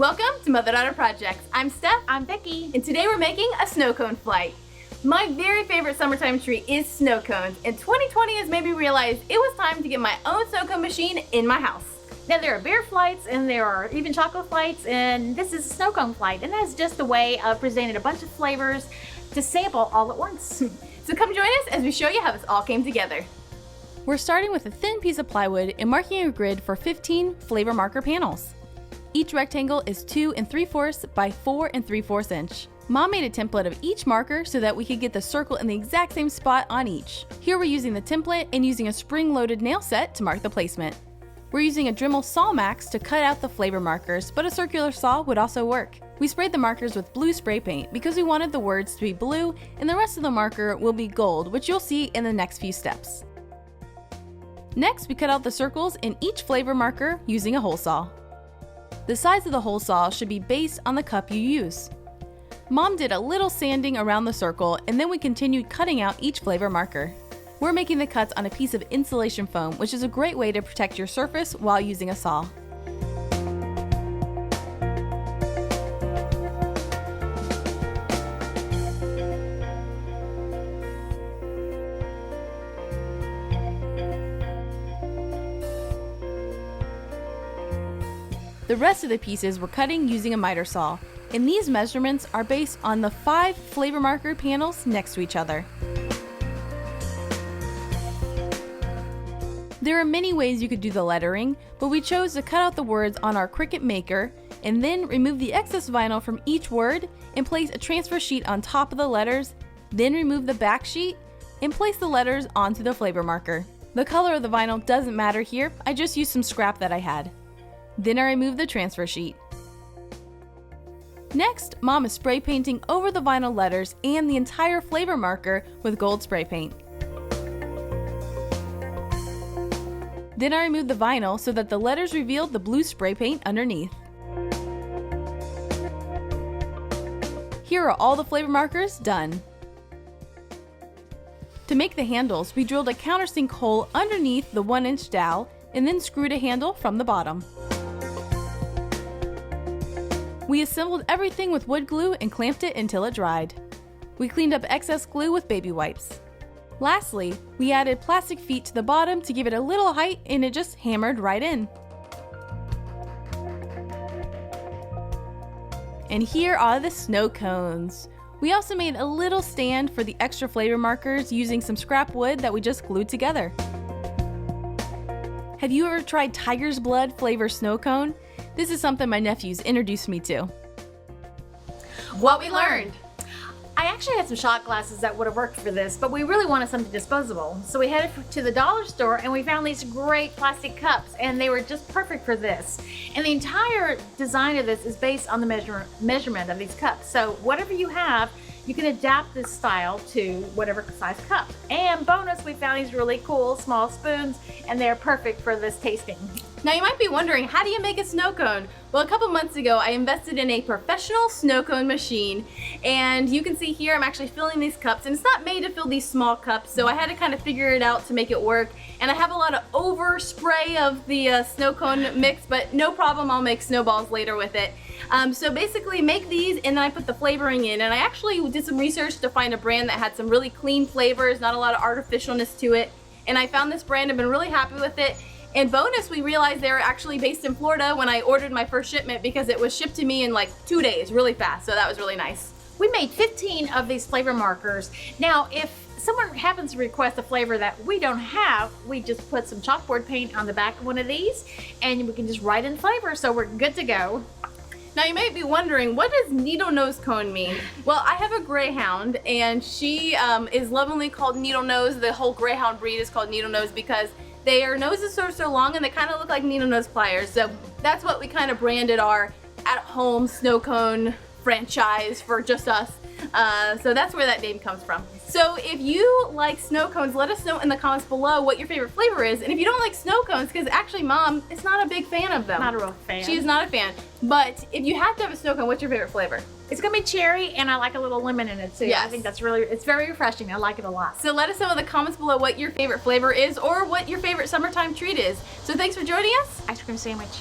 Welcome to Mother-Daughter Projects. I'm Steph. I'm Vicki. And today we're making a snow cone flight. My very favorite summertime treat is snow cones, and 2020 has made me realize it was time to get my own snow cone machine in my house. Now there are beer flights and there are even chocolate flights, and this is a snow cone flight, and that's just a way of presenting a bunch of flavors to sample all at once. So come join us as we show you how this all came together. We're starting with a thin piece of plywood and marking a grid for 15 flavor marker panels. Each rectangle is 2 3/4 by 4 3/4 inch. Mom made a template of each marker so that we could get the circle in the exact same spot on each. Here we're using the template and using a spring-loaded nail set to mark the placement. We're using a Dremel Saw Max to cut out the flavor markers, but a circular saw would also work. We sprayed the markers with blue spray paint because we wanted the words to be blue and the rest of the marker will be gold, which you'll see in the next few steps. Next, we cut out the circles in each flavor marker using a hole saw. The size of the hole saw should be based on the cup you use. Mom did a little sanding around the circle, and then we continued cutting out each flavor marker. We're making the cuts on a piece of insulation foam, which is a great way to protect your surface while using a saw. The rest of the pieces we're cutting using a miter saw, and these measurements are based on the 5 flavor marker panels next to each other. There are many ways you could do the lettering, but we chose to cut out the words on our Cricut Maker and then remove the excess vinyl from each word and place a transfer sheet on top of the letters, then remove the back sheet and place the letters onto the flavor marker. The color of the vinyl doesn't matter here, I just used some scrap that I had. Then I removed the transfer sheet. Next, Mom is spray painting over the vinyl letters and the entire flavor marker with gold spray paint. Then I removed the vinyl so that the letters revealed the blue spray paint underneath. Here are all the flavor markers done. To make the handles, we drilled a countersink hole underneath the 1-inch dowel and then screwed a handle from the bottom. We assembled everything with wood glue and clamped it until it dried. We cleaned up excess glue with baby wipes. Lastly, we added plastic feet to the bottom to give it a little height, and it just hammered right in. And here are the snow cones. We also made a little stand for the extra flavor markers using some scrap wood that we just glued together. Have you ever tried tiger's blood flavor snow cone? This is something my nephews introduced me to. What we learned. I actually had some shot glasses that would have worked for this, but we really wanted something disposable. So we headed to the dollar store and we found these great plastic cups, and they were just perfect for this. And the entire design of this is based on the measurement of these cups. So whatever you have, you can adapt this style to whatever size cup. And bonus, we found these really cool small spoons, and they're perfect for this tasting. Now you might be wondering, how do you make a snow cone? Well, a couple months ago I invested in a professional snow cone machine, and you can see here I'm actually filling these cups, and it's not made to fill these small cups, so I had to kind of figure it out to make it work. And I have a lot of overspray of the snow cone mix, but no problem, I'll make snowballs later with it. So basically make these, and then I put the flavoring in, and I actually did some research to find a brand that had some really clean flavors, not a lot of artificialness to it, and I found this brand. I've been really happy with it. And bonus, we realized they were actually based in Florida when I ordered my first shipment, because it was shipped to me in like 2 days, really fast, so that was really nice. We made 15 of these flavor markers. Now, if someone happens to request a flavor that we don't have, we just put some chalkboard paint on the back of one of these, and we can just write in flavor, so we're good to go. Now you might be wondering, what does needle nose cone mean? Well, I have a greyhound, and she is lovingly called needle nose. The whole greyhound breed is called needle nose because their noses are so long and they kind of look like needle nose pliers. So that's what we kind of branded our at-home snow cone franchise for just us. So that's where that name comes from. So if you like snow cones, let us know in the comments below what your favorite flavor is. And if you don't like snow cones, because actually Mom is not a big fan of them. Not a real fan. She is not a fan. But if you have to have a snow cone, what's your favorite flavor? It's gonna be cherry, and I like a little lemon in it too. Yes. I think that's really, it's very refreshing. I like it a lot. So let us know in the comments below what your favorite flavor is or what your favorite summertime treat is. So thanks for joining us. Ice cream sandwich.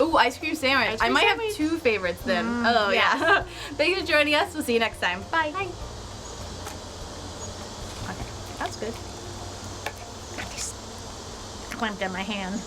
Ooh, ice cream sandwich. Ice cream I might sandwich. have two favorites then. yeah. Thanks for joining us. We'll see you next time. Bye. Okay, that's good. Got these clamped in my hand.